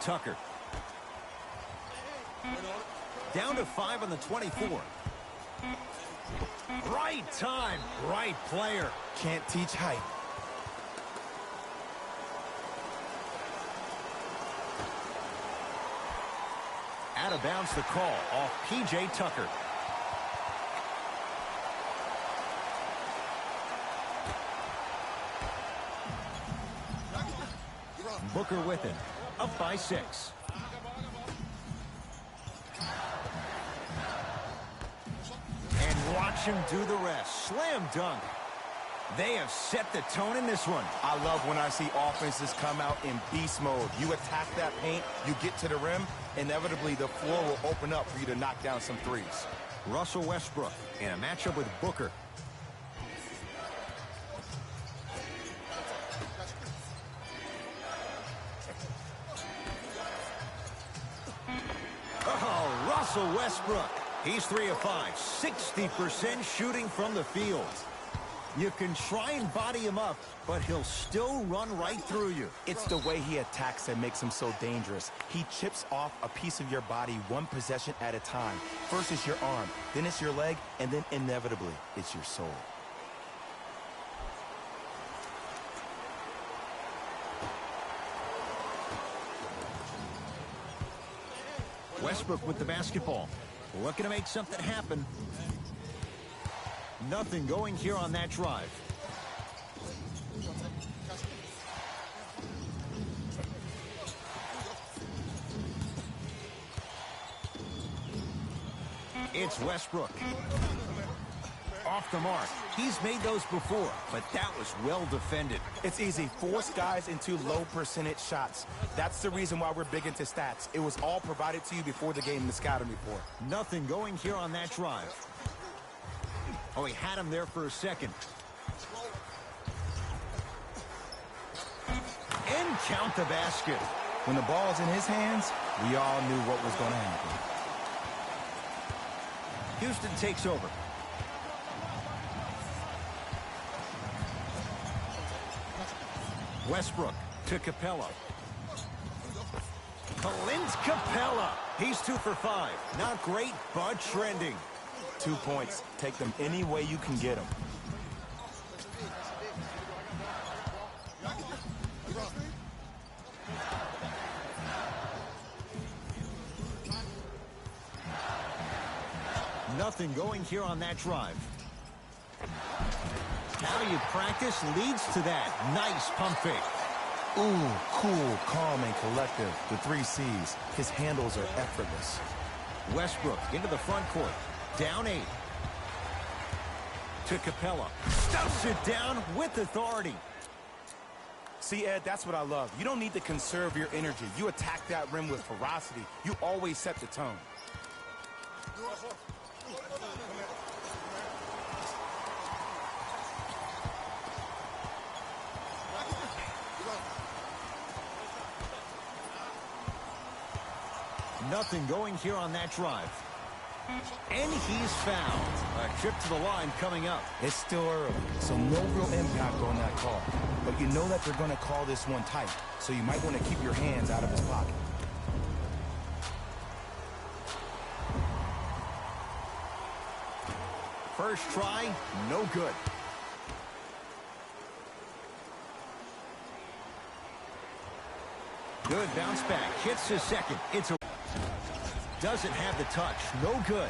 Tucker. Down to 5 on the 24. Right time, right player. Can't teach height. Out of bounds the call off P.J. Tucker. Booker with it, up by 6. And watch him do the rest. Slam dunk. They have set the tone in this one. I love when I see offenses come out in beast mode. You attack that paint, you get to the rim, inevitably the floor will open up for you to knock down some threes. Russell Westbrook in a matchup with Booker. Oh, Russell Westbrook. He's 3 of 5, 60% shooting from the field. You can try and body him up, but he'll still run right through you. It's the way he attacks that makes him so dangerous. He chips off a piece of your body one possession at a time. First it's your arm, then it's your leg, and then inevitably it's your soul. Westbrook with the basketball. Looking to make something happen. Nothing going here on that drive. It's Westbrook. Off the mark. He's made those before, but that was well defended. It's easy. Force guys into low percentage shots. That's the reason why we're big into stats. It was all provided to you before the game in the scouting report. Nothing going here on that drive. Oh, he had him there for a second. And count the basket. When the ball's in his hands, we all knew what was going to happen. Houston takes over. Westbrook to Capella. Clint Capella. He's 2 for 5. Not great, but trending. 2 points. Take them any way you can get them. Nothing going here on that drive. How you practice leads to that. Nice pump fake. Ooh, cool, calm, and collective. The 3 C's. His handles are effortless. Westbrook into the front court. Down 8. To Capella. Stuffs it down with authority. See, Ed, that's what I love. You don't need to conserve your energy. You attack that rim with ferocity. You always set the tone. Nothing going here on that drive. And he's fouled. A trip to the line coming up. It's still early, so no real impact on that call. But you know that they're going to call this one tight, so you might want to keep your hands out of his pocket. First try, no good. Good bounce back. Hits his second. It's a... Doesn't have the touch. No good.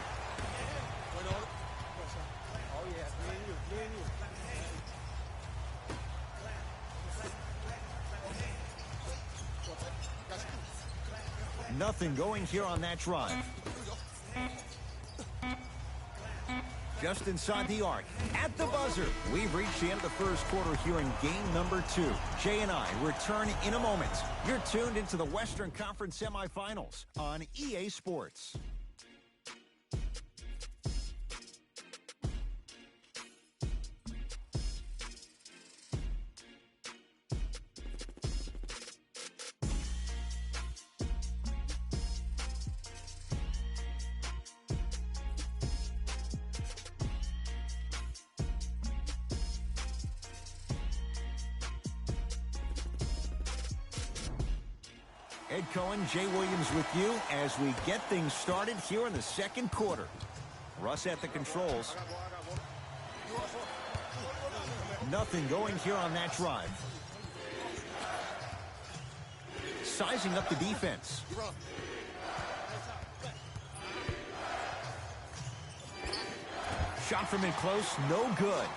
Nothing going here on that drive. Just inside the arc. At the buzzer. We've reached the end of the first quarter here in game number 2. Jay and I return in a moment. You're tuned into the Western Conference semifinals on EA Sports. Ed Cohen, Jay Williams with you as we get things started here in the second quarter. Russ at the controls. Nothing going here on that drive. Sizing up the defense. Shot from in close, no good.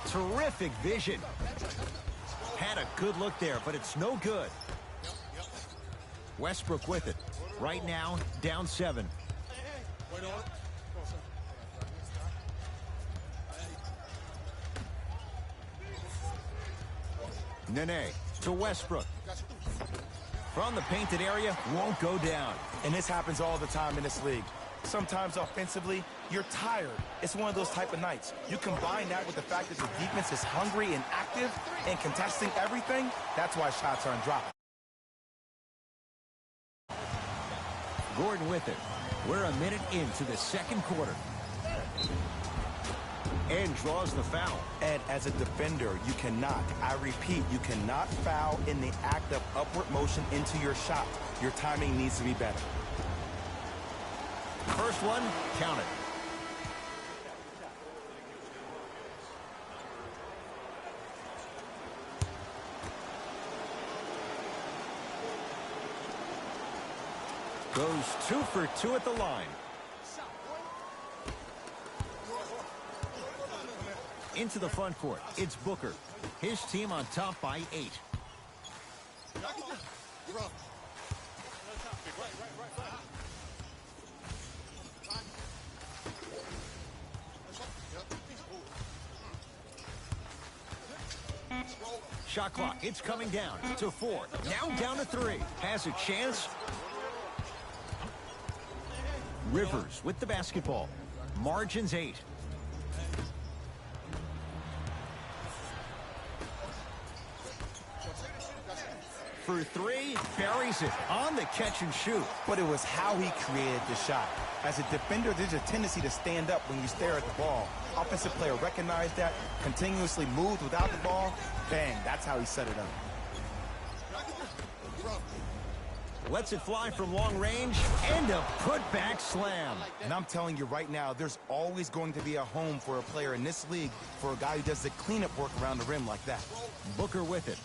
Terrific vision. Had a good look there, but it's no good. Westbrook with it. Right now, down 7. Nene to Westbrook. From the painted area, won't go down. And this happens all the time in this league. Sometimes offensively, you're tired. It's one of those type of nights. You combine that with the fact that the defense is hungry and active and contesting everything, that's why shots aren't dropping. Gordon with it. We're a minute into the second quarter. And draws the foul. Ed, as a defender, you cannot, I repeat, you cannot foul in the act of upward motion into your shot. Your timing needs to be better. First one, count it. Goes 2 for 2 at the line. Into the front court, it's Booker. His team on top by 8. Shot clock, it's coming down to 4. Now down to 3. Has a chance. Rivers with the basketball. Margins 8. For 3, buries it on the catch and shoot. But it was how he created the shot. As a defender, there's a tendency to stand up when you stare at the ball. Offensive player recognized that, continuously moved without the ball. Bang, that's how he set it up. Lets it fly from long range, and a putback slam. And I'm telling you right now, there's always going to be a home for a player in this league for a guy who does the cleanup work around the rim like that. Booker with it.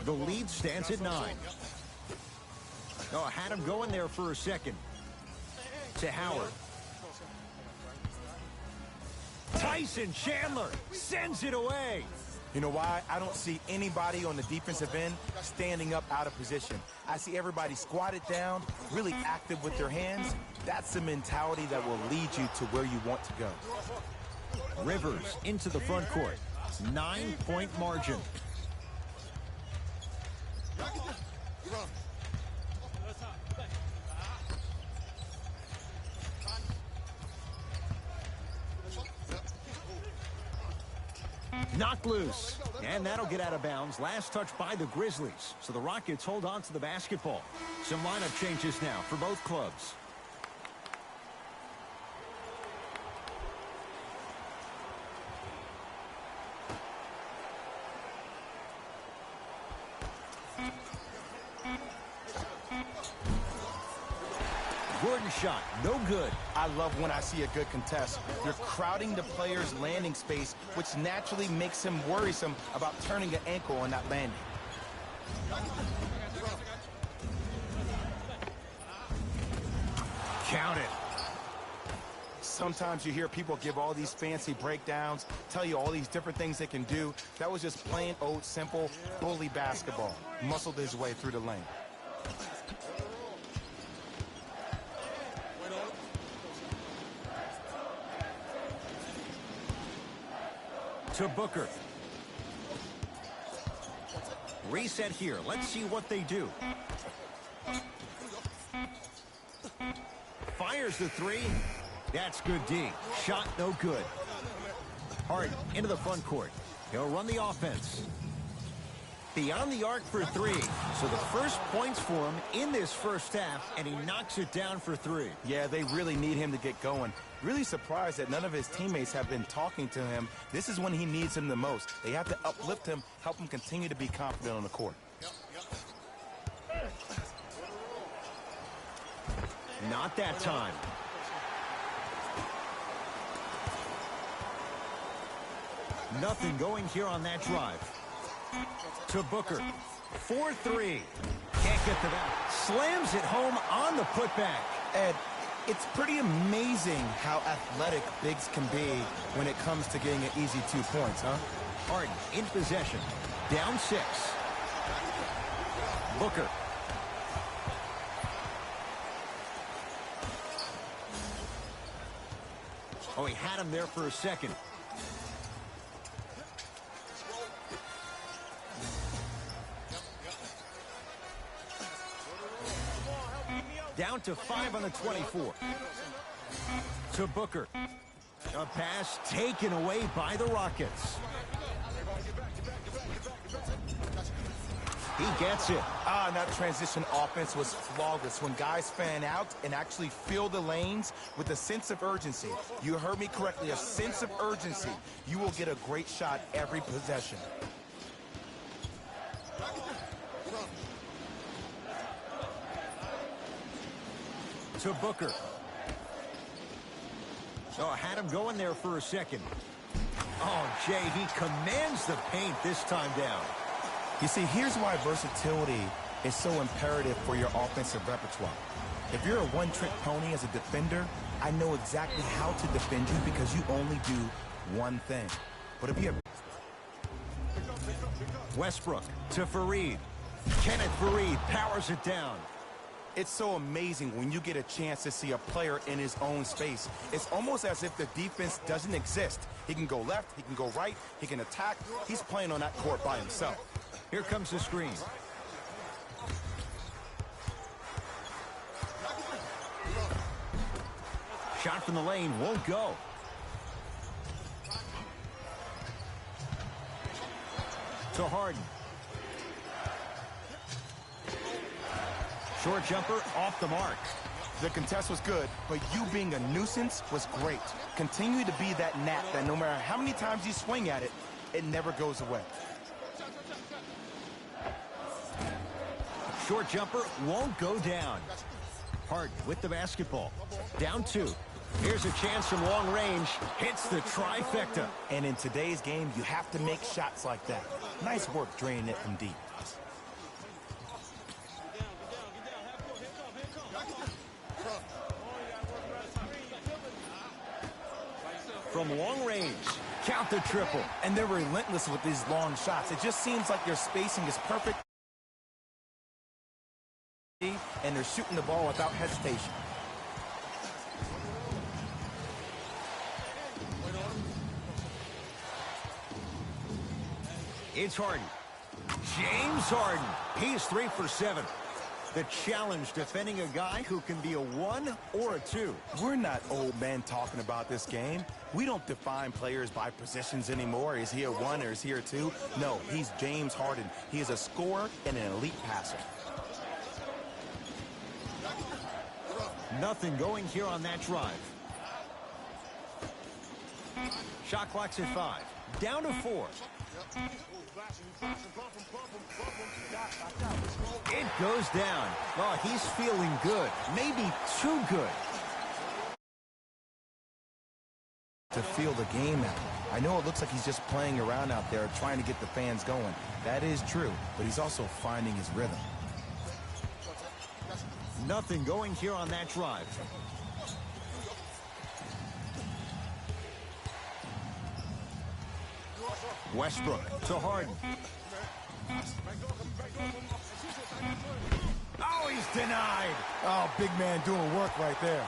The lead stands at 9. Oh, had him going there for a second. To Howard. Tyson Chandler sends it away. You know why? I don't see anybody on the defensive end standing up out of position. I see everybody squatted down, really active with their hands. That's the mentality that will lead you to where you want to go. Rivers into the front court. 9-point margin. Knocked loose, and that'll get out of bounds. Last touch by the Grizzlies, so the Rockets hold on to the basketball. Some lineup changes now for both clubs. Gordon shot, no good. I love when I see a good contest. You're crowding the player's landing space, which naturally makes him worrisome about turning an ankle on that landing. Count it. Sometimes you hear people give all these fancy breakdowns, tell you all these different things they can do. That was just plain old simple bully basketball. Muscled his way through the lane. To Booker. Reset here. Let's see what they do. Fires the 3. That's good D. Shot no good. Harden into the front court. He'll run the offense. Beyond the arc for 3. So the first points for him in this first half, and he knocks it down for 3. Yeah, they really need him to get going. Really surprised that none of his teammates have been talking to him. This is when he needs him the most. They have to uplift him, help him continue to be confident on the court. Not that time. Nothing going here on that drive. To Booker. 4-3. Can't get to that. Slams it home on the putback. Ed, it's pretty amazing how athletic bigs can be when it comes to getting an easy 2 points, huh? Harden in possession. Down 6. Booker. Oh, he had him there for a second. Down to 5 on the 24. To Booker. A pass taken away by the Rockets. He gets it. And that transition offense was flawless when guys fan out and actually fill the lanes with a sense of urgency. You heard me correctly, a sense of urgency. You will get a great shot every possession. To Booker. Oh, had him going there for a second. Oh, Jay, he commands the paint this time down. You see, here's why versatility is so imperative for your offensive repertoire. If you're a one-trick pony as a defender, I know exactly how to defend you because you only do one thing. But if you have... Westbrook to Fareed. Kenneth Fareed powers it down. It's so amazing when you get a chance to see a player in his own space. It's almost as if the defense doesn't exist. He can go left, he can go right, he can attack. He's playing on that court by himself. Here comes the screen. Shot from the lane won't go. To Harden. Short jumper off the mark. The contest was good, but you being a nuisance was great. Continue to be that gnat that no matter how many times you swing at it, it never goes away. Short jumper won't go down. Harden with the basketball. Down 2. Here's a chance from long range. Hits the trifecta. And in today's game, you have to make shots like that. Nice work draining it from deep. From long range, count the triple. And they're relentless with these long shots. It just seems like their spacing is perfect. And they're shooting the ball without hesitation. It's Harden. James Harden. He's 3 for 7. The challenge defending a guy who can be a 1 or a 2. We're not old men talking about this game. We don't define players by positions anymore. Is he a 1 or is he a 2? No, he's James Harden. He is a scorer and an elite passer. Nothing going here on that drive. Shot clock's at 5. Down to 4. It goes down. Oh, he's feeling good. Maybe too good. To feel the game out. I know it looks like he's just playing around out there trying to get the fans going. That is true, but he's also finding his rhythm. Nothing going here on that drive. Westbrook to Harden. Oh, he's denied. Oh, big man doing work right there.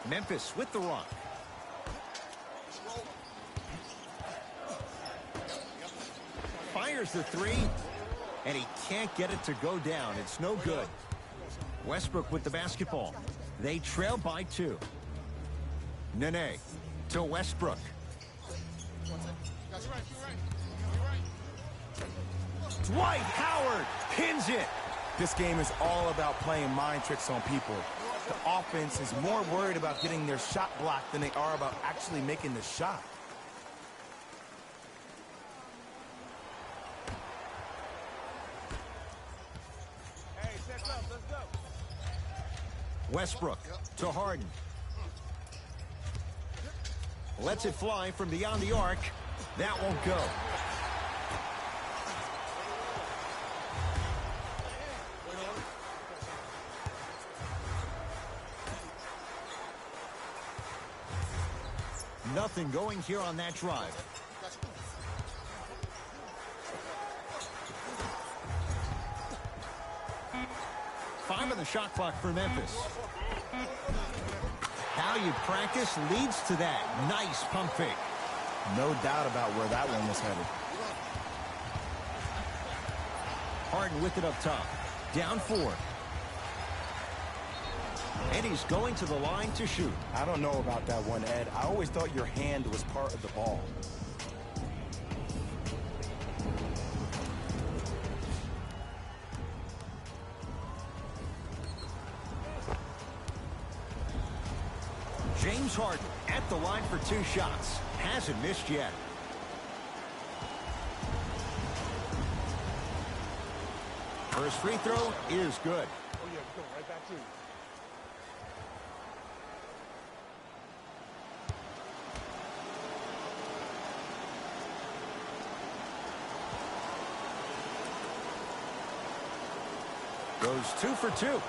Memphis with the rock. Fires the 3, and he can't get it to go down. It's no good. Westbrook with the basketball. They trail by 2. Nene to Westbrook. Dwight Howard pins it. This game is all about playing mind tricks on people. The offense is more worried about getting their shot blocked than they are about actually making the shot. Westbrook to Harden. Lets it fly from beyond the arc. That won't go. Nothing going here on that drive. Five on the shot clock for Memphis. How you practice leads to that. Nice pump fake. No doubt about where that one was headed. Harden with it up top. Down 4. And he's going to the line to shoot. I don't know about that one, Ed. I always thought your hand was part of the ball. James Harden at the line for 2 shots. Hasn't missed yet. First free throw is good. Oh, yeah, go right back to you. Goes 2 for 2.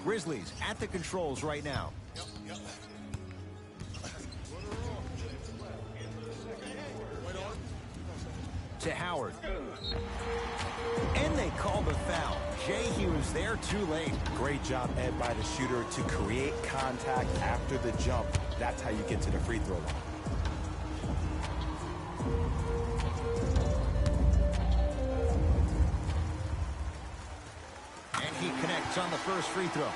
Grizzlies at the controls right now. To Howard. And they call the foul. Jay, he was there too late. Great job, Ed, by the shooter to create contact after the jump. That's how you get to the free throw line. And he connects on the first free throw.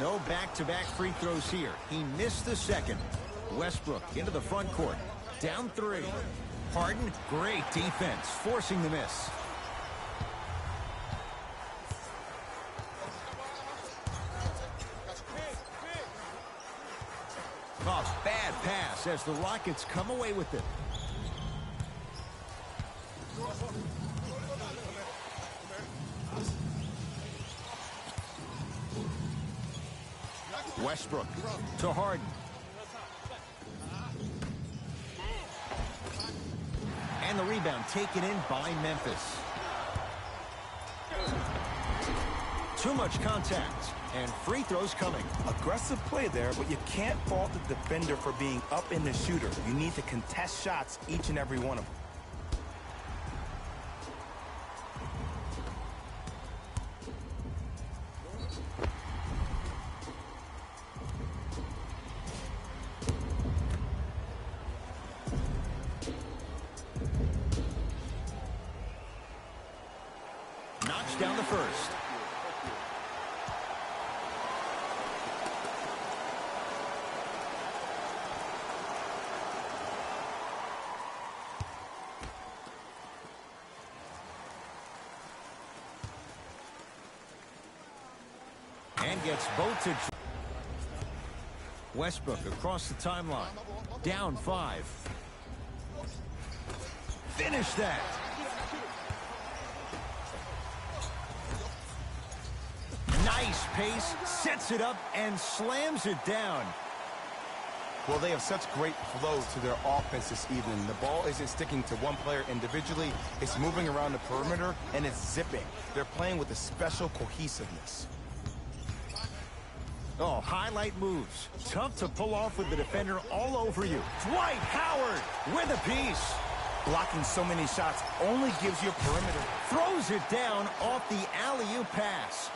No back-to-back free throws here. He missed the second. Westbrook into the front court. Down 3. Harden, great defense, forcing the miss. A bad pass as the Rockets come away with it. Westbrook to Harden. And the rebound taken in by Memphis. Too much contact. And free throws coming. Aggressive play there, but you can't fault the defender for being up in the shooter. You need to contest shots, each and every one of them. Knocks down the first. And gets both to Westbrook across the timeline. Down 5. Finish that. Nice pace, sets it up and slams it down. Well, they have such great flow to their offense this evening. The ball isn't sticking to one player individually. It's moving around the perimeter, and it's zipping. They're playing with a special cohesiveness. Oh, highlight moves. Tough to pull off with the defender all over you. Dwight Howard with a piece. Blocking so many shots only gives you a perimeter. Throws it down off the alley-oop pass.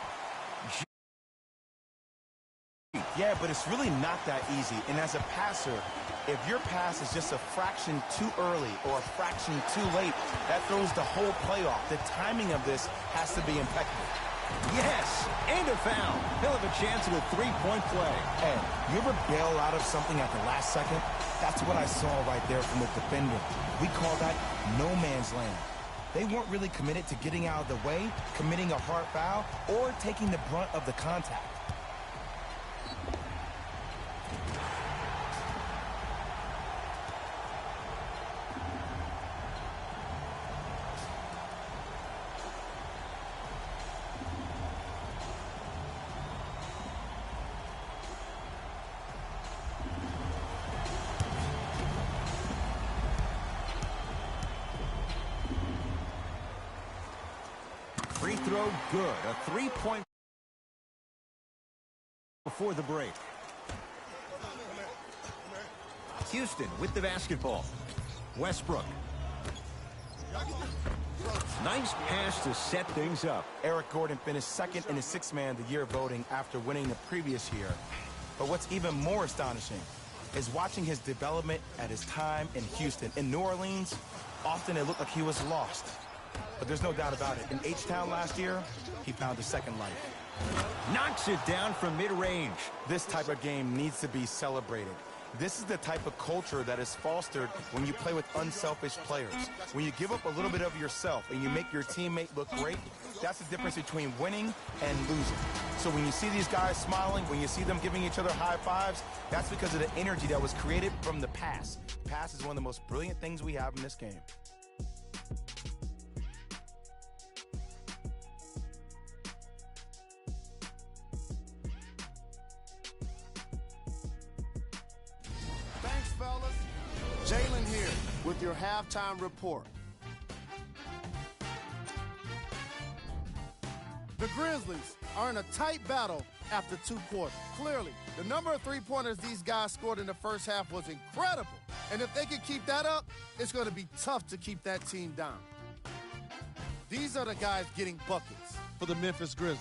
Yeah, but it's really not that easy. And as a passer, if your pass is just a fraction too early or a fraction too late, that throws the whole play off. The timing of this has to be impeccable. Yes, and a foul. He'll have a chance at a three-point play. Hey, you ever bail out of something at the last second? That's what I saw right there from the defender. We call that no man's land. They weren't really committed to getting out of the way, committing a hard foul, or taking the brunt of the contact. Free throw good. A 3-point before the break. Houston with the basketball. Westbrook. Nice pass to set things up. Eric Gordon finished second in the Sixth Man of the Year voting after winning the previous year. But what's even more astonishing is watching his development at his time in Houston. In New Orleans, often it looked like he was lost. But there's no doubt about it. In H-Town last year, he found a second life. Knocks it down from mid-range. This type of game needs to be celebrated. This is the type of culture that is fostered when you play with unselfish players. When you give up a little bit of yourself and you make your teammate look great, that's the difference between winning and losing. So when you see these guys smiling, when you see them giving each other high fives, that's because of the energy that was created from the pass. Pass is one of the most brilliant things we have in this game. Fellas, Jalen here with your halftime report. The Grizzlies are in a tight battle after 2 quarters. Clearly, the number of three-pointers these guys scored in the first half was incredible. And if they can keep that up, it's going to be tough to keep that team down. These are the guys getting buckets for the Memphis Grizzlies.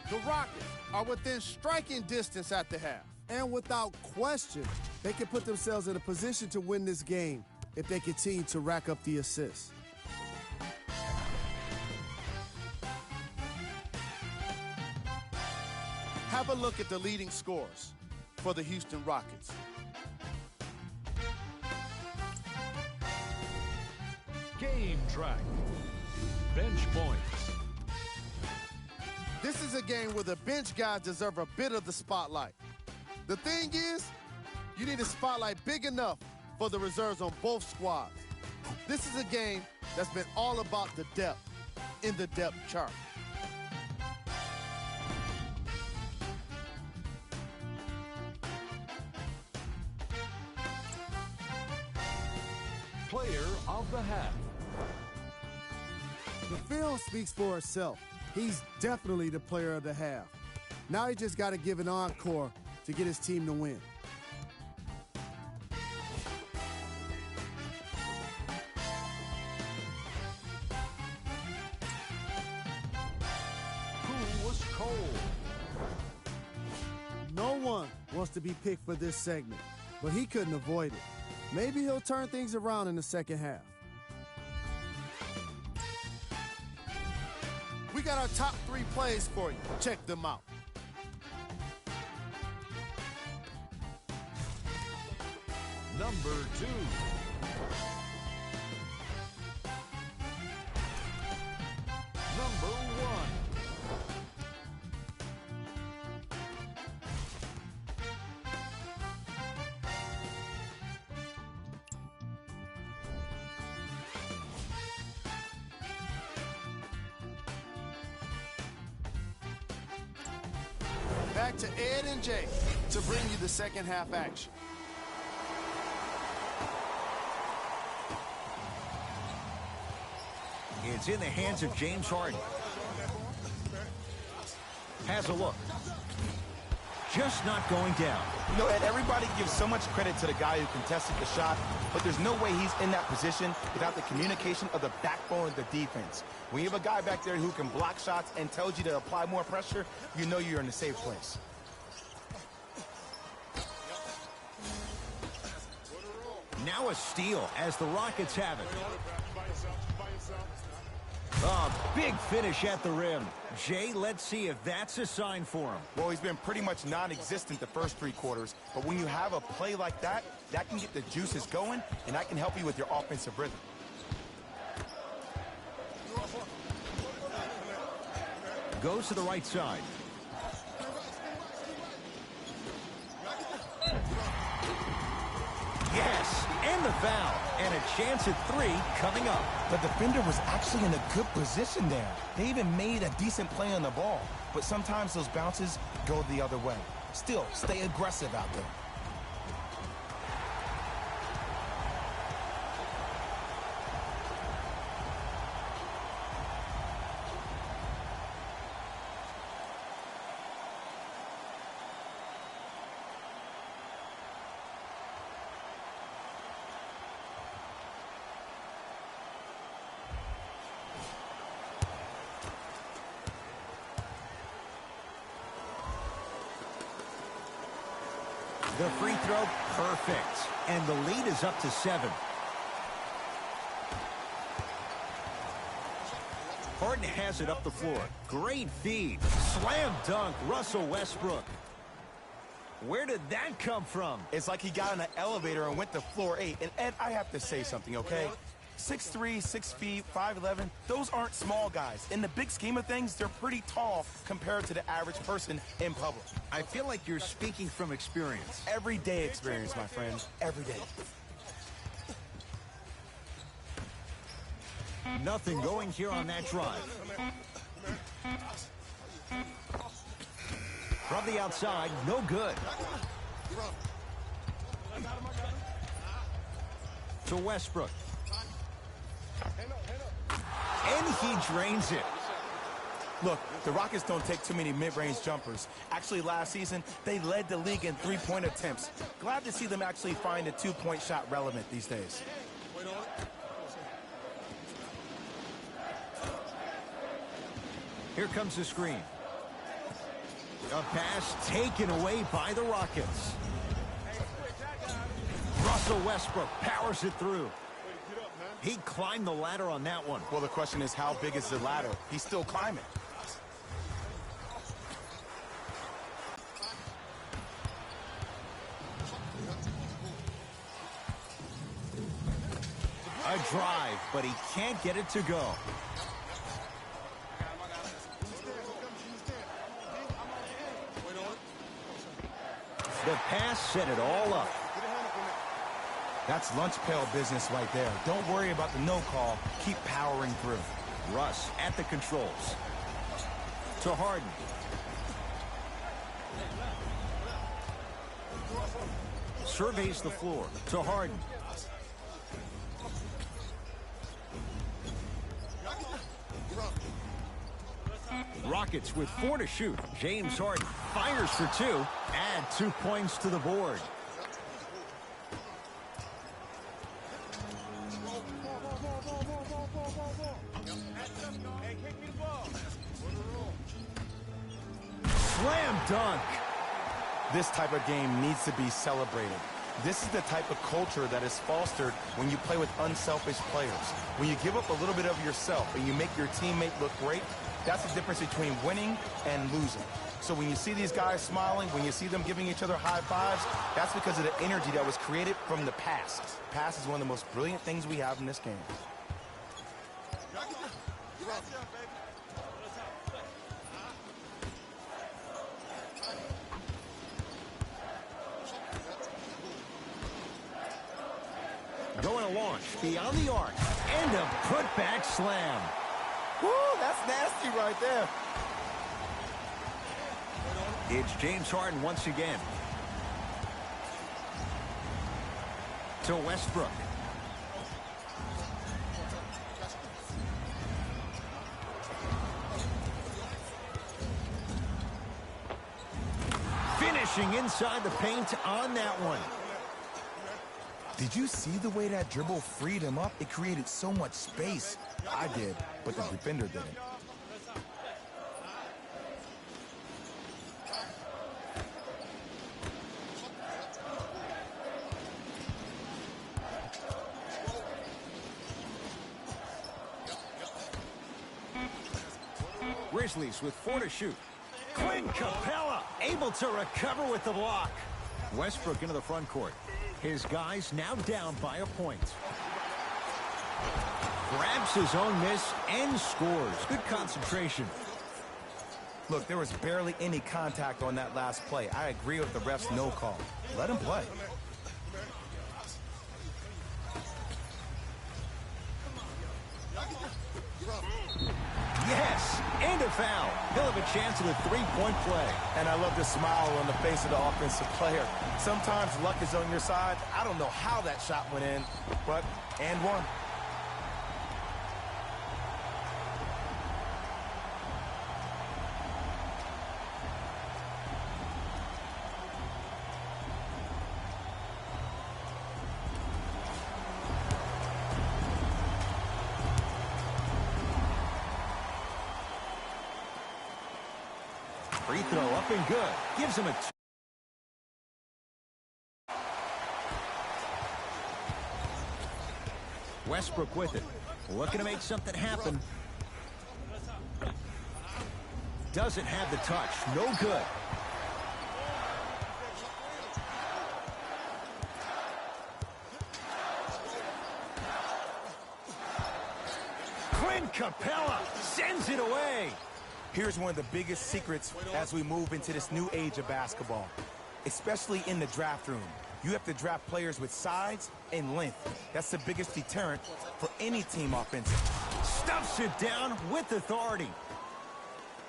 The Rockets are within striking distance at the half. And without question, they can put themselves in a position to win this game if they continue to rack up the assists. Have a look at the leading scorers for the Houston Rockets. Game track. Bench points. This is a game where the bench guys deserve a bit of the spotlight. The thing is, you need a spotlight big enough for the reserves on both squads. This is a game that's been all about the depth in the depth chart. Player of the half. The film speaks for itself. He's definitely the player of the half. Now he just got to give an encore to get his team to win. Who was cold? No one wants to be picked for this segment, but he couldn't avoid it. Maybe he'll turn things around in the second half. We got our top 3 plays for you. Check them out. Number 2. Number 1. Back to Ed and Jay to bring you the second half action. It's in the hands of James Harden. Has a look. Just not going down. You know, Ed, everybody gives so much credit to the guy who contested the shot, but there's no way he's in that position without the communication of the backbone of the defense. When you have a guy back there who can block shots and tells you to apply more pressure, you know you're in a safe place. Now a steal as the Rockets have it. Oh, big finish at the rim. Jay, let's see if that's a sign for him. Well, he's been pretty much non-existent the first 3 quarters, but when you have a play like that, that can get the juices going, and that can help you with your offensive rhythm. Goes to the right side. Yes, and the foul. And a chance at 3 coming up. The defender was actually in a good position there. They even made a decent play on the ball, but sometimes those bounces go the other way. Still, stay aggressive out there. The free throw, perfect. And the lead is up to 7. Harden has it up the floor. Great feed. Slam dunk, Russell Westbrook. Where did that come from? It's like he got in an elevator and went to floor 8. And Ed, I have to say something, okay? 6'3", 6 feet, 5'11", those aren't small guys. In the big scheme of things, they're pretty tall compared to the average person in public. I feel like you're speaking from experience. Everyday experience, my friend. Every day. Nothing going here on that drive. From the outside, no good. To Westbrook. And he drains it. Look, the Rockets don't take too many mid-range jumpers. Actually, last season, they led the league in 3-point attempts. Glad to see them actually find a 2-point shot relevant these days. Here comes the screen. A pass taken away by the Rockets. Russell Westbrook powers it through. He climbed the ladder on that one. Well, the question is, how big is the ladder? He's still climbing. A drive, but he can't get it to go. The pass set it all up. That's lunch pail business right there. Don't worry about the no call. Keep powering through. Russ at the controls. To Harden. Surveys the floor. To Harden. Rockets with 4 to shoot. James Harden fires for 2. Add 2 points to the board. Slam dunk. This type of game needs to be celebrated. This is the type of culture that is fostered when you play with unselfish players. When you give up a little bit of yourself and you make your teammate look great, that's the difference between winning and losing. So when you see these guys smiling, when you see them giving each other high fives, that's because of the energy that was created from the past. Pass is one of the most brilliant things we have in this game. Going to launch beyond the arc. And a putback slam. Woo, that's nasty right there. It's James Harden once again. To Westbrook. Finishing inside the paint on that one. Did you see the way that dribble freed him up? It created so much space. I did, but the defender didn't. Grizzlies with 4 to shoot. Clint Capella able to recover with the block. Westbrook into the front court. His guys now down by a point. Grabs his own miss and scores. Good concentration. Look, there was barely any contact on that last play. I agree with the ref's no call. Let him play. Yes, and a foul. He'll have a chance at a three-point play. And I love the smile on the face of the offensive player. Sometimes luck is on your side. I don't know how that shot went in, but and one. Free throw up and good. Gives him a Westbrook with it. Looking to make something happen. Doesn't have the touch. No good. Clint Capella sends it away. Here's one of the biggest secrets as we move into this new age of basketball, especially in the draft room. You have to draft players with size and length. That's the biggest deterrent for any team offensive. Stuffs it down with authority.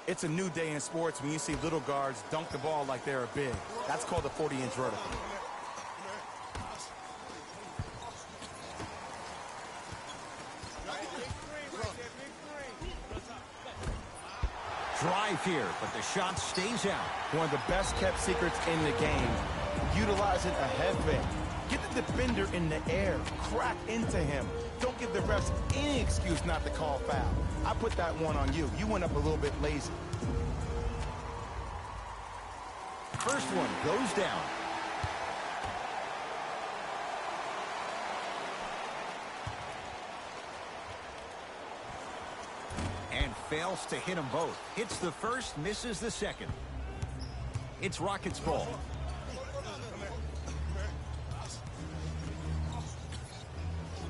It's a new day in sports when you see little guards dunk the ball like they're big. That's called a 40-inch vertical. Drive here, but the shot stays out. One of the best kept secrets in the game. Utilizing a head fake. Get the defender in the air. Crack into him. Don't give the refs any excuse not to call foul. I put that one on you. You went up a little bit lazy. First one goes down. Fails to hit them both. Hits the first, misses the second. It's Rockets ball.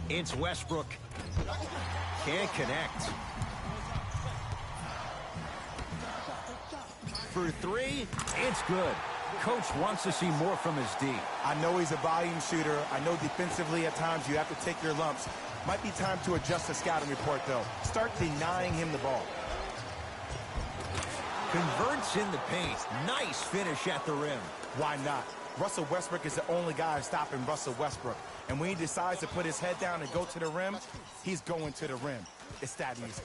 It's Westbrook. Can't connect. For three, it's good. Coach wants to see more from his D. I know he's a volume shooter. I know defensively at times you have to take your lumps. Might be time to adjust the scouting report, though. Start denying him the ball. Converts in the paint. Nice finish at the rim. Why not? Russell Westbrook is the only guy stopping Russell Westbrook. And when he decides to put his head down and go to the rim, he's going to the rim. It's that easy.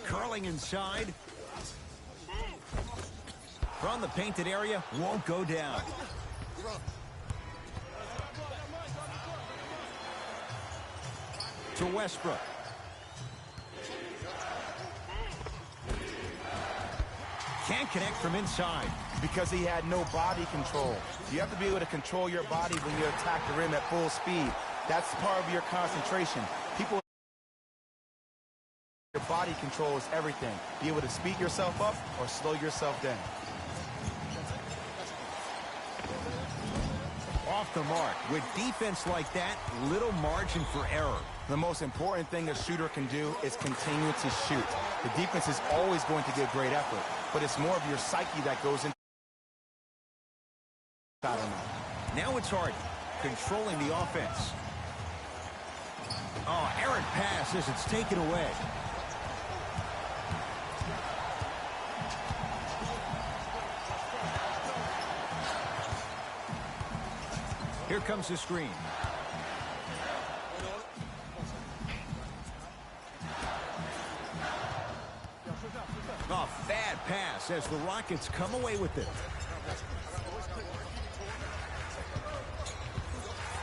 Curling inside. From the painted area, won't go down. To Westbrook. Can't connect from inside. Because he had no body control. You have to be able to control your body when you attack the rim at full speed. That's part of your concentration. People, your body control is everything. Be able to speed yourself up or slow yourself down. Off the mark. With defense like that, little margin for error. The most important thing a shooter can do is continue to shoot. The defense is always going to give great effort, but it's more of your psyche that goes into. I don't know. Now it's Harden, controlling the offense. Oh, errant pass as it's taken away. Here comes the screen. A bad pass as the Rockets come away with it.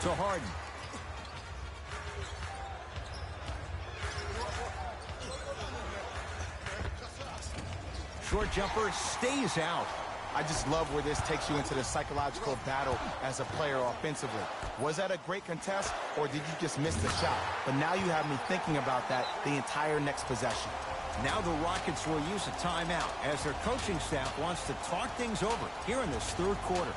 To Harden. Short jumper stays out. I just love where this takes you into the psychological battle as a player offensively. Was that a great contest, or did you just miss the shot? But now you have me thinking about that the entire next possession. Now the Rockets will use a timeout as their coaching staff wants to talk things over here in this third quarter.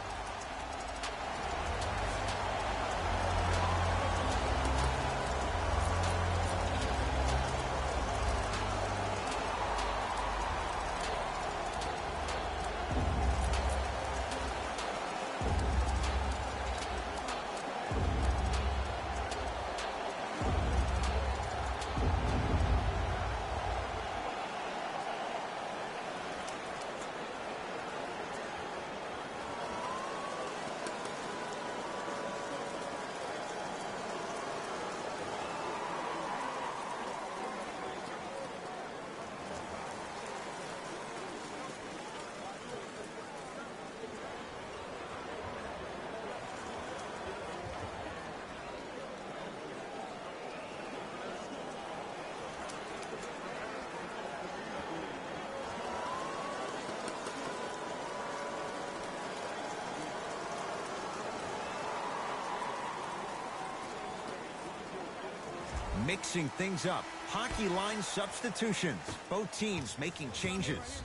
Mixing things up. Hockey line substitutions. Both teams making changes.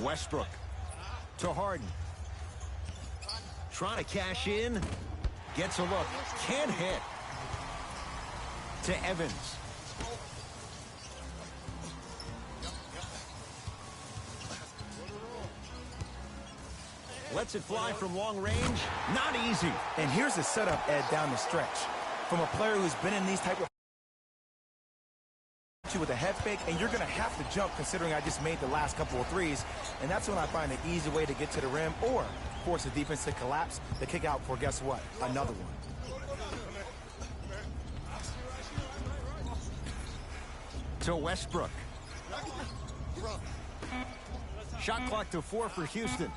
Westbrook to Harden. Trying to cash in. Gets a look. Can't hit. To Evans. Lets it fly from long range. Not easy. And here's the setup, Ed, down the stretch. From a player who's been in these type of with a head fake, and you're going to have to jump considering I just made the last couple of threes. And that's when I find an easy way to get to the rim or force the defense to collapse, the kick out for, guess what, another one. To Westbrook. Shot clock to 4 for Houston.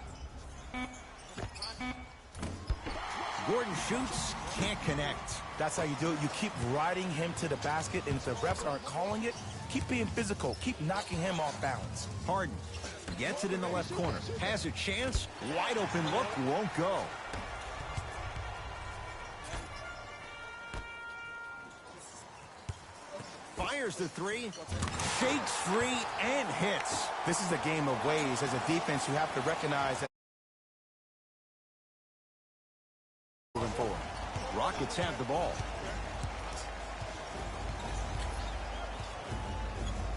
Gordon shoots, can't connect. That's how you do it. You keep riding him to the basket, and if the refs aren't calling it, keep being physical. Keep knocking him off balance. Harden gets it in the left corner. Has a chance. Wide open look, won't go. Fires the three, shakes free, and hits. This is a game of ways. As a defense, you have to recognize that. Moving forward. Rockets have the ball.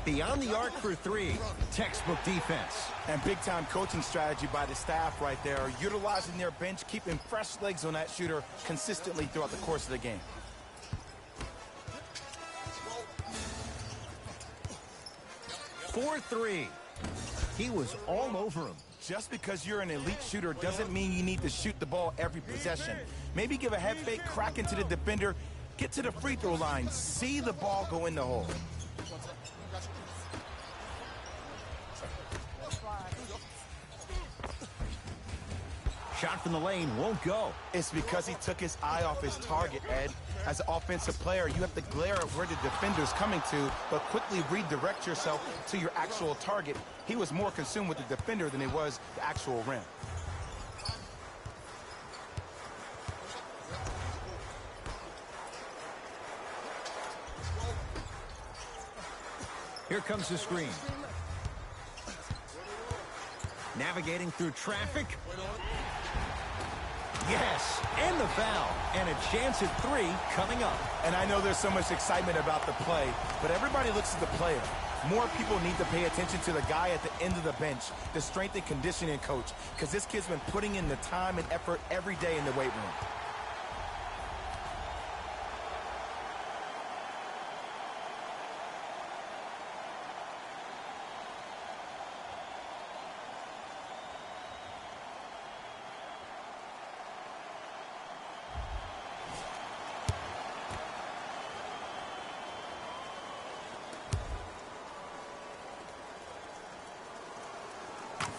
Beyond the arc for three. Textbook defense. And big-time coaching strategy by the staff right there, utilizing their bench, keeping fresh legs on that shooter consistently throughout the course of the game. For three. He was all over him. Just because you're an elite shooter doesn't mean you need to shoot the ball every possession. Maybe give a head fake, crack into the defender, get to the free throw line, see the ball go in the hole. Shot from the lane won't go. It's because he took his eye off his target, Ed. As an offensive player, you have to glare at where the defender's coming to, but quickly redirect yourself to your actual target. He was more consumed with the defender than he was the actual rim. Here comes the screen. Navigating through traffic. Yes, and the foul. And a chance at three coming up. And I know there's so much excitement about the play, but everybody looks at the player. More people need to pay attention to the guy at the end of the bench, the strength and conditioning coach, because this kid's been putting in the time and effort every day in the weight room.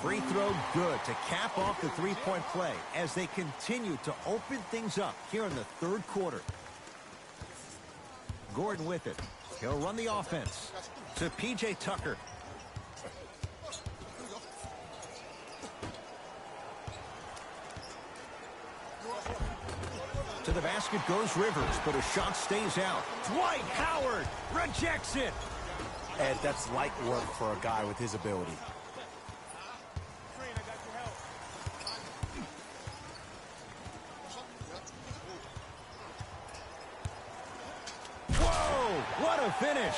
Free throw good to cap off the three-point play as they continue to open things up here in the third quarter. Gordon with it. He'll run the offense. To P.J. Tucker. To the basket goes Rivers, but a shot stays out. Dwight Howard rejects it. Ed, that's light work for a guy with his ability. Whoa, what a finish.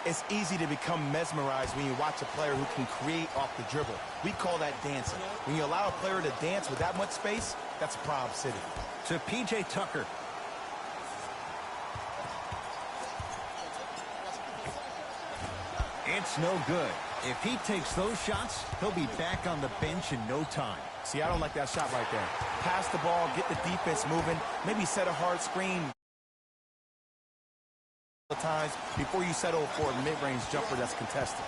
It's easy to become mesmerized when you watch a player who can create off the dribble. We call that dancing. When you allow a player to dance with that much space, that's a problem city. To P.J. Tucker. It's no good. If he takes those shots, he'll be back on the bench in no time. See, I don't like that shot right there. Pass the ball, get the defense moving, maybe set a hard screen times before you settle for a mid-range jumper that's contested.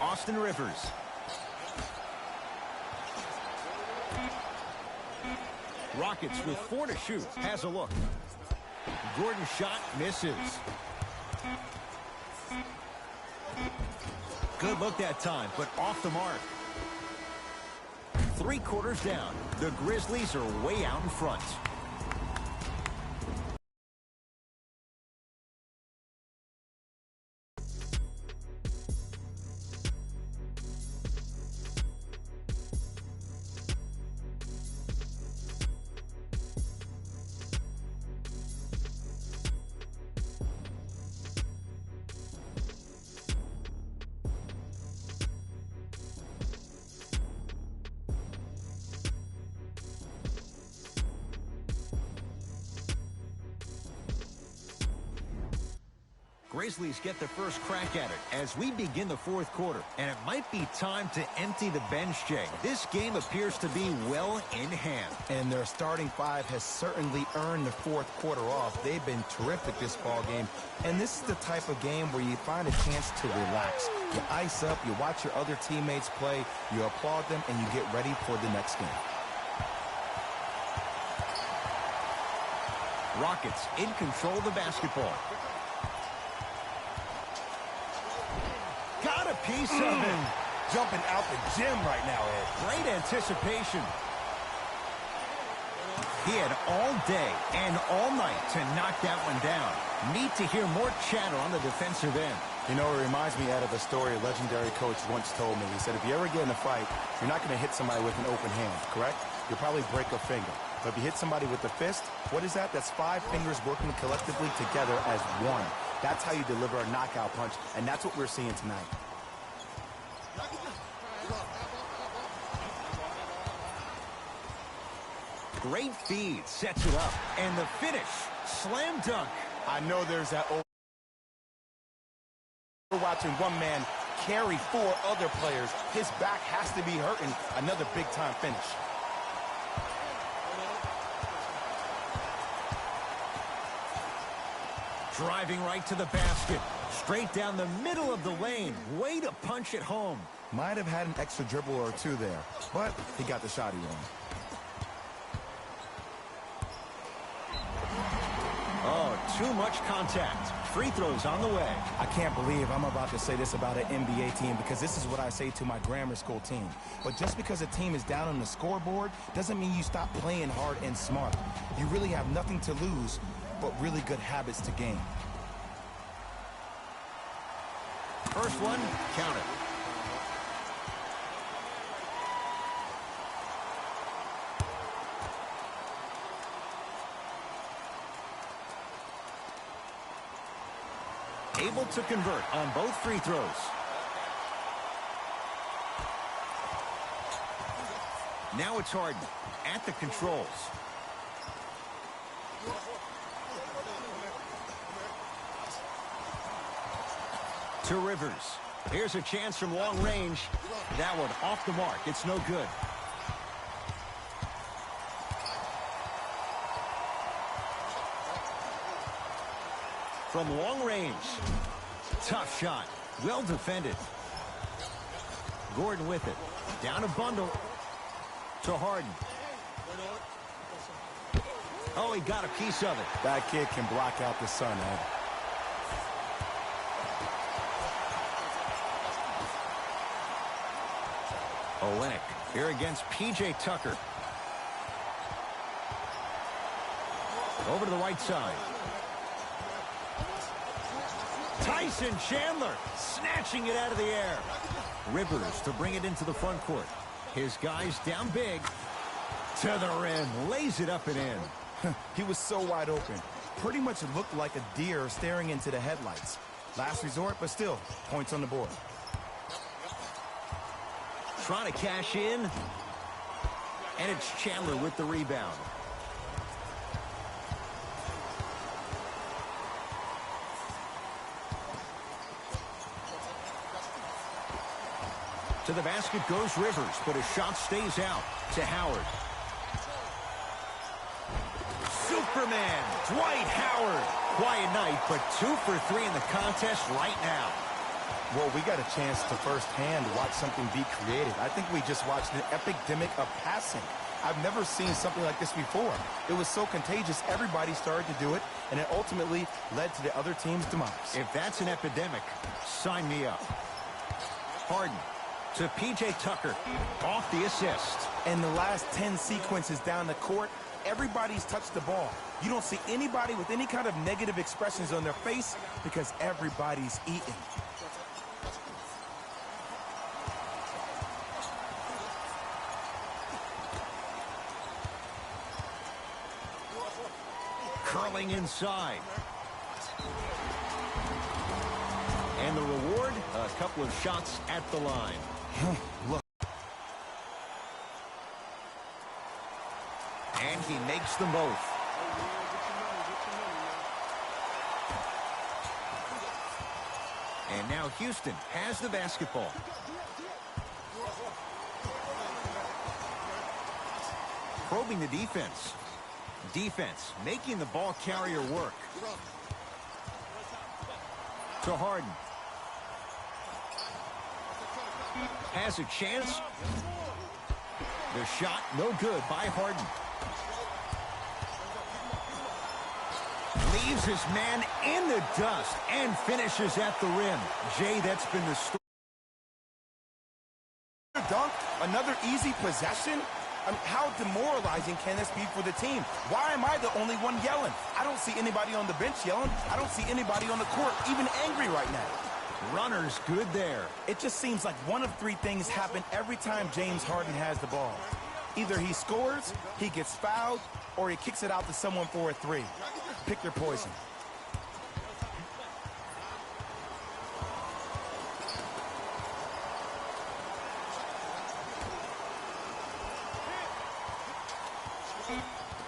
Austin Rivers. Rockets with 4 to shoot. Has a look. Gordon's shot misses. Good look that time, but off the mark. 3 quarters down. The Grizzlies are way out in front. Grizzlies get the first crack at it as we begin the 4th quarter. And it might be time to empty the bench, Jay. This game appears to be well in hand. And their starting 5 has certainly earned the 4th quarter off. They've been terrific this ball game. And this is the type of game where you find a chance to relax. You ice up, you watch your other teammates play, you applaud them, and you get ready for the next game. Rockets in control of the basketball. Got a piece of it. Jumping out the gym right now, Ed. Great anticipation. He had all day and all night to knock that one down. Need to hear more chatter on the defensive end. You know, it reminds me, Ed, of a story a legendary coach once told me. He said, if you ever get in a fight, you're not going to hit somebody with an open hand, correct? You'll probably break a finger. But if you hit somebody with a fist, what is that? That's 5 fingers working collectively together as one. That's how you deliver a knockout punch, and that's what we're seeing tonight. Great feed, sets it up, and the finish, slam dunk. I know there's that old... We're watching one man carry 4 other players. His back has to be hurting. Another big-time finish. Driving right to the basket. Straight down the middle of the lane. Way to punch it home. Might have had an extra dribble or 2 there, but he got the shot he wanted. Oh, too much contact. Free throws on the way. I can't believe I'm about to say this about an NBA team because this is what I say to my grammar school team. But just because a team is down on the scoreboard doesn't mean you stop playing hard and smart. You really have nothing to lose but really good habits to gain. First one, count it. Able to convert on both free throws. Now it's Harden at the controls. To Rivers. Here's a chance from long range. That one off the mark. It's no good. From long range. Tough shot. Well defended. Gordon with it. Down a bundle to Harden. Oh, he got a piece of it. That kid can block out the sun, Ed. Olynyk here against P.J. Tucker. Over to the right side. Tyson Chandler snatching it out of the air. Rivers to bring it into the front court. His guys down big. To the rim. Lays it up and in. He was so wide open. Pretty much looked like a deer staring into the headlights. Last resort, but still, points on the board. Trying to cash in. And it's Chandler with the rebound. To the basket goes Rivers, but his shot stays out. To Howard. Superman, Dwight Howard. Quiet night, but 2 for 3 in the contest right now. Well, we got a chance to firsthand watch something be created. I think we just watched an epidemic of passing. I've never seen something like this before. It was so contagious, everybody started to do it, and it ultimately led to the other team's demise. If that's an epidemic, sign me up. Harden to P.J. Tucker. Off the assist. In the last 10 sequences down the court, everybody's touched the ball. You don't see anybody with any kind of negative expressions on their face because everybody's eating. Curling inside. And the reward, a couple of shots at the line. Look. And he makes them both. And now Houston has the basketball. Probing the defense. Defense making the ball carrier work. To Harden. Has a chance. The shot no good by Harden. Leaves his man in the dust and finishes at the rim. Jay, that's been the story. Dunk, another easy possession. I mean, how demoralizing can this be for the team? Why am I the only one yelling? I don't see anybody on the bench yelling. I don't see anybody on the court even angry right now. Runner's good there. It just seems like one of 3 things happen every time James Harden has the ball. Either he scores, he gets fouled, or he kicks it out to someone for a 3. Pick your poison.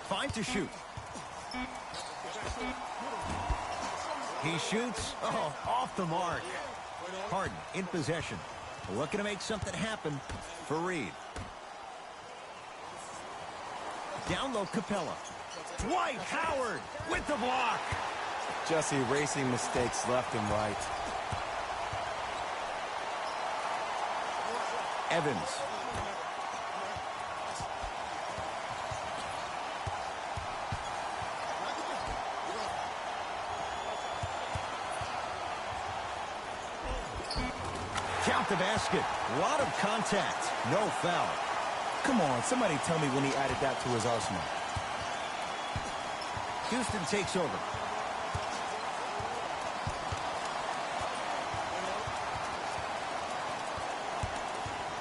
Five to shoot. He shoots. Oh, off the mark. Harden in possession. Looking to make something happen for Reed. Down low, Capella. Dwight Howard with the block. Just erasing mistakes left and right. Evans. Count the basket. A lot of contact. No foul. Come on, somebody tell me when he added that to his arsenal. Houston takes over.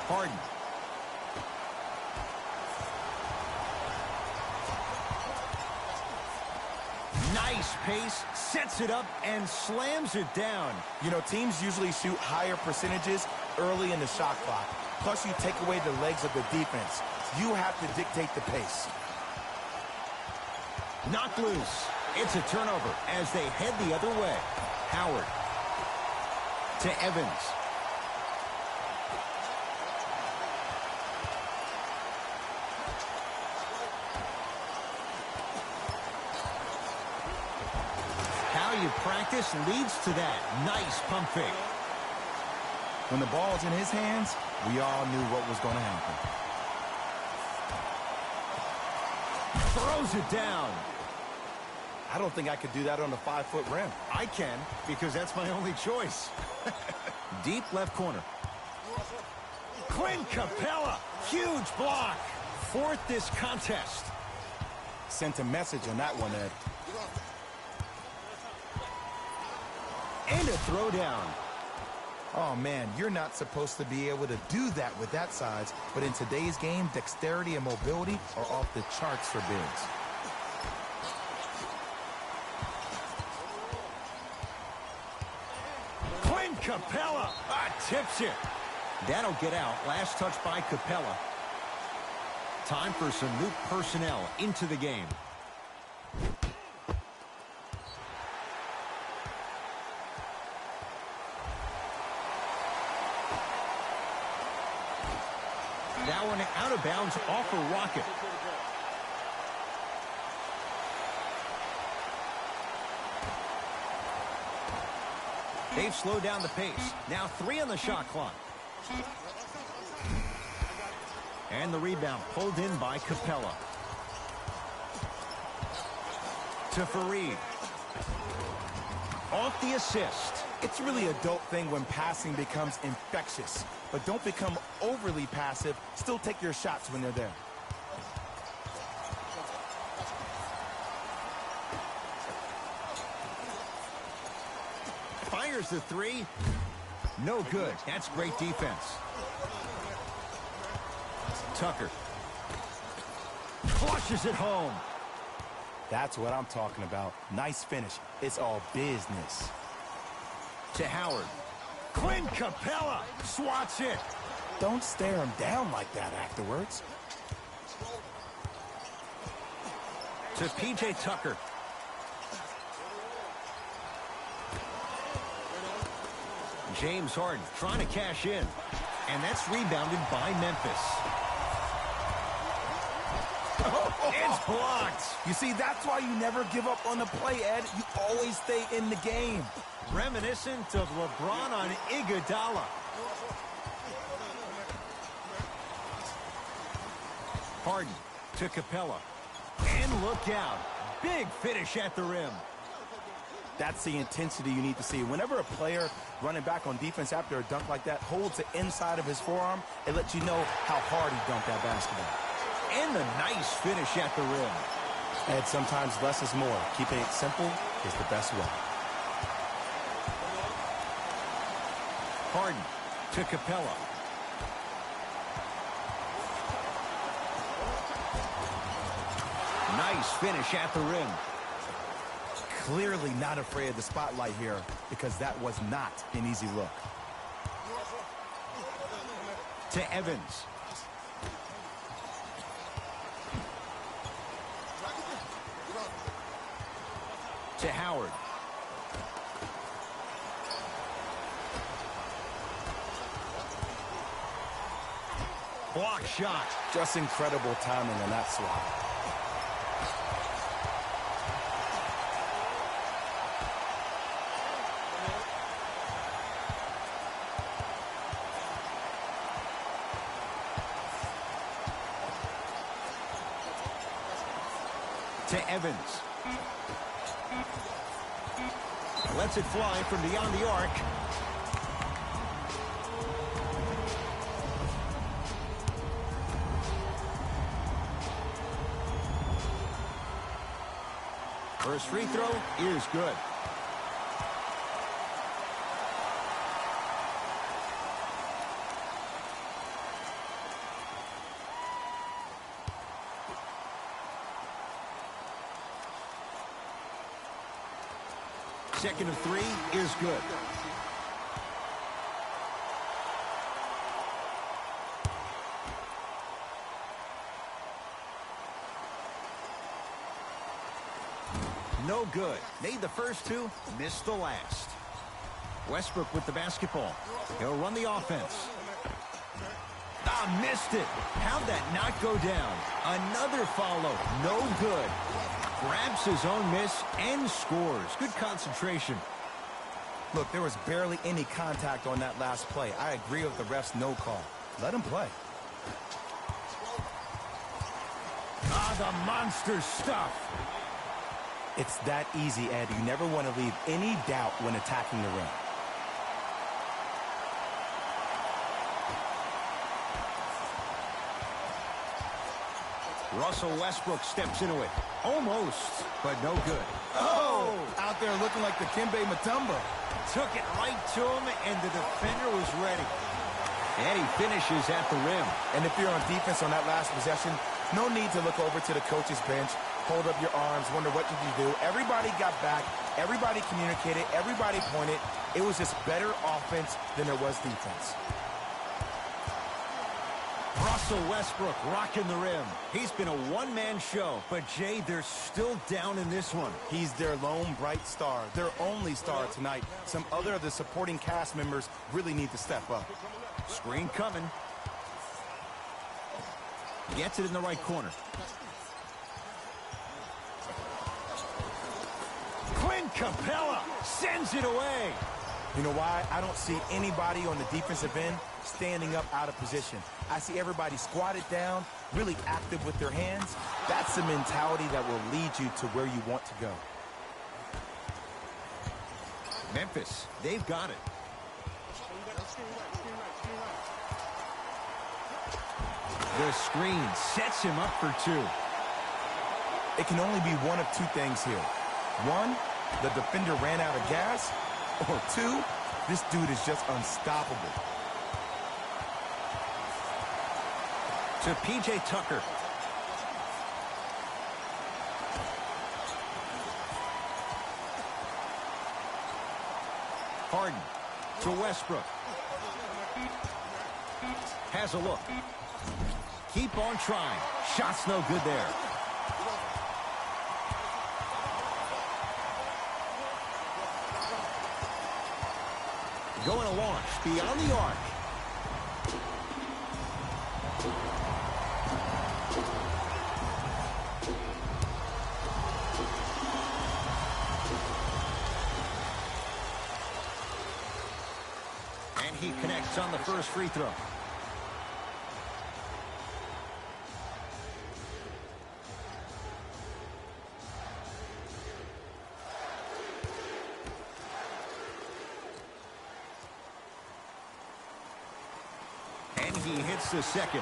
Harden. Nice pace, sets it up, and slams it down. You know, teams usually shoot higher percentages early in the shot clock. Plus, you take away the legs of the defense. You have to dictate the pace. Knocked loose. It's a turnover as they head the other way. Howard to Evans. How you practice leads to that. Nice pump fake. When the ball's in his hands, we all knew what was going to happen. Throws it down. I don't think I could do that on a 5-foot rim. I can, because that's my only choice. Deep left corner. Clint Capella, huge block. Fourth this contest. Sent a message on that one, Ed. And a throwdown. Oh, man, you're not supposed to be able to do that with that size, but in today's game, dexterity and mobility are off the charts for bigs. Clint Capella tips it. That'll get out. Last touch by Capella. Time for some new personnel into the game. That one out of bounds off a rocket. They've slowed down the pace. Now 3 on the shot clock. And the rebound pulled in by Capella. To Fareed. Off the assist. It's really a dope thing when passing becomes infectious. But don't become overly passive. Still take your shots when they're there. Fires the 3. No good. That's great defense. Tucker. Flushes it home. That's what I'm talking about. Nice finish. It's all business. To Howard. Clint Capella swats it. Don't stare him down like that afterwards. To P.J. Tucker. James Harden trying to cash in. And that's rebounded by Memphis. It's blocked. You see, that's why you never give up on the play, Ed. You always stay in the game. Reminiscent of LeBron on Iguodala. Harden to Capella. And look out. Big finish at the rim. That's the intensity you need to see. Whenever a player running back on defense after a dunk like that holds the inside of his forearm, it lets you know how hard he dunked that basketball. And the nice finish at the rim. Ed, sometimes less is more. Keeping it simple is the best way. Harden to Capella. Nice finish at the rim. Clearly not afraid of the spotlight here because that was not an easy look. To Evans. To Howard. Block shot. Just incredible timing on that swat. To Evans. Lets it fly from beyond the arc. First free throw is good. Second of 3 is good. No good. Made the first 2, missed the last. Westbrook with the basketball. He'll run the offense. Missed it. How'd that not go down? Another follow. No good. Grabs his own miss and scores. Good concentration. Look, there was barely any contact on that last play. I agree with the ref's no call. Let him play. Ah, the monster stuff. It's that easy, Ed. You never want to leave any doubt when attacking the rim. Russell Westbrook steps into it. Almost, but no good. Oh! Out there looking like the Kimbe Mutombo. Took it right to him, and the defender was ready. And he finishes at the rim. And if you're on defense on that last possession, no need to look over to the coach's bench, hold up your arms, wonder what did you do. Everybody got back. Everybody communicated. Everybody pointed. It was just better offense than there was defense. Russell Westbrook rocking the rim. He's been a one-man show, but Jay, they're still down in this one. He's their lone bright star, their only star tonight. Some other of the supporting cast members really need to step up. Screen coming. Gets it in the right corner. Clint Capella sends it away. You know why? I don't see anybody on the defensive end standing up out of position. I see everybody squatted down, really active with their hands. That's the mentality that will lead you to where you want to go. Memphis, they've got it. The screen sets him up for two. It can only be one of two things here. One, the defender ran out of gas. Or two, this dude is just unstoppable. To P.J. Tucker. Harden to Westbrook. Has a look. Keep on trying. Shot's no good there. Going to launch beyond the arc. And he connects on the first free throw. And he hits the second.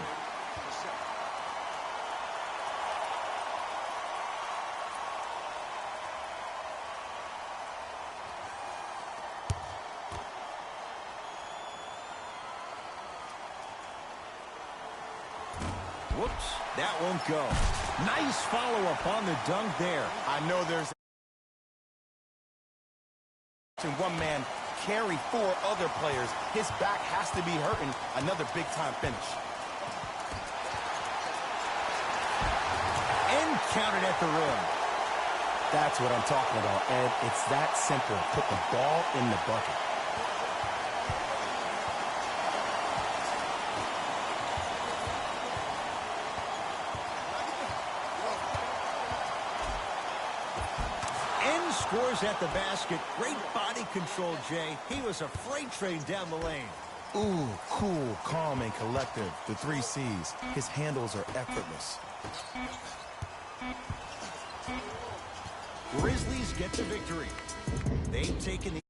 Whoops, that won't go. Nice follow-up on the dunk there. I know there's one man carry four other players. His back has to be hurting. Another big-time finish. And counted at the rim. That's what I'm talking about, Ed. It's that simple. Put the ball in the bucket. Scores at the basket. Great body control, Jay. He was a freight train down the lane. Ooh, cool, calm, and collective. The 3 C's. His handles are effortless. Grizzlies get the victory. They've taken the